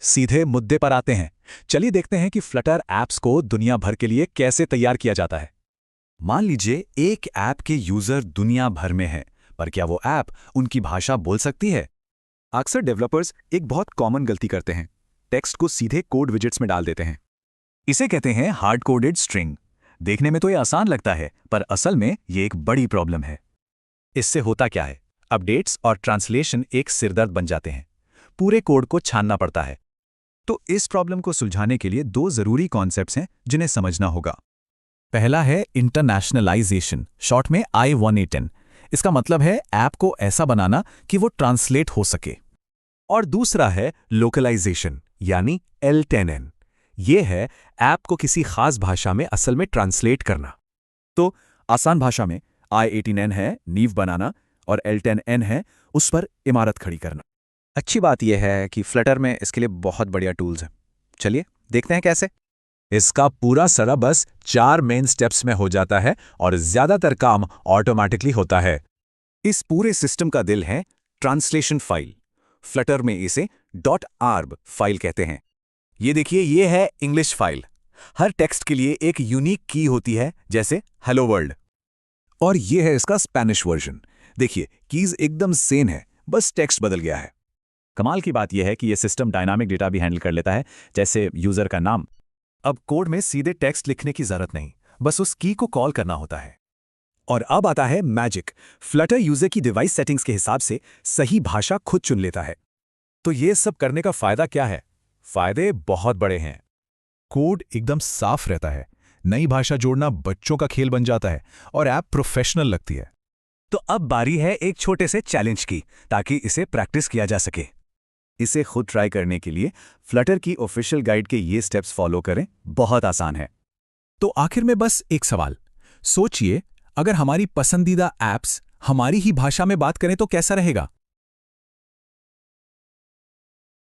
सीधे मुद्दे पर आते हैं। चलिए देखते हैं कि फ्लटर ऐप्स को दुनिया भर के लिए कैसे तैयार किया जाता है। मान लीजिए एक ऐप के यूजर दुनिया भर में हैं, पर क्या वो ऐप उनकी भाषा बोल सकती है? अक्सर डेवलपर्स एक बहुत कॉमन गलती करते हैं, टेक्स्ट को सीधे कोड विजेट्स में डाल देते हैं। इसे कहते हैं हार्ड कोडेड स्ट्रिंग। देखने में तो ये आसान लगता है, पर असल में ये एक बड़ी प्रॉब्लम है। इससे होता क्या है? अपडेट्स और ट्रांसलेशन एक सिरदर्द बन जाते हैं। पूरे कोड को छानना पड़ता है। तो इस प्रॉब्लम को सुलझाने के लिए दो जरूरी कॉन्सेप्ट्स हैं जिन्हें समझना होगा। पहला है इंटरनेशनलाइजेशन, शॉर्ट में I1A10। इसका मतलब है ऐप को ऐसा बनाना कि वो ट्रांसलेट हो सके। और दूसरा है लोकलाइजेशन, यानी L10N। ये है ऐप को किसी खास भाषा में असल में ट्रांसलेट करना। तो आसान भाषा में I18N है नींव बनाना और L10N है उस पर इमारत खड़ी करना। अच्छी बात यह है कि फ्लटर में इसके लिए बहुत बढ़िया टूल्स हैं। चलिए देखते हैं कैसे। इसका पूरा सरा बस 4 मेन स्टेप्स में हो जाता है और ज्यादातर काम ऑटोमेटिकली होता है। इस पूरे सिस्टम का दिल है ट्रांसलेशन फाइल। फ्लटर में इसे .arb फाइल कहते हैं। ये देखिए, ये है इंग्लिश फाइल। हर टेक्स्ट के लिए एक यूनिक की होती है, जैसे हेलो वर्ल्ड। और ये है इसका स्पेनिश वर्जन। देखिए, कीज एकदम सेम है, बस टेक्स्ट बदल गया है। कमाल की बात यह है कि यह सिस्टम डायनामिक डेटा भी हैंडल कर लेता है, जैसे यूजर का नाम। अब कोड में सीधे टेक्स्ट लिखने की जरूरत नहीं, बस उस की को कॉल करना होता है। और अब आता है मैजिक। फ्लटर यूजर की डिवाइस सेटिंग्स के हिसाब से सही भाषा खुद चुन लेता है। तो ये सब करने का फायदा क्या है? फायदे बहुत बड़े हैं। कोड एकदम साफ रहता है, नई भाषा जोड़ना बच्चों का खेल बन जाता है और ऐप प्रोफेशनल लगती है। तो अब बारी है एक छोटे से चैलेंज की, ताकि इसे प्रैक्टिस किया जा सके। इसे खुद ट्राई करने के लिए फ्लटर की ऑफिशियल गाइड के ये स्टेप्स फॉलो करें, बहुत आसान है। तो आखिर में बस एक सवाल सोचिए, अगर हमारी पसंदीदा ऐप्स हमारी ही भाषा में बात करें तो कैसा रहेगा?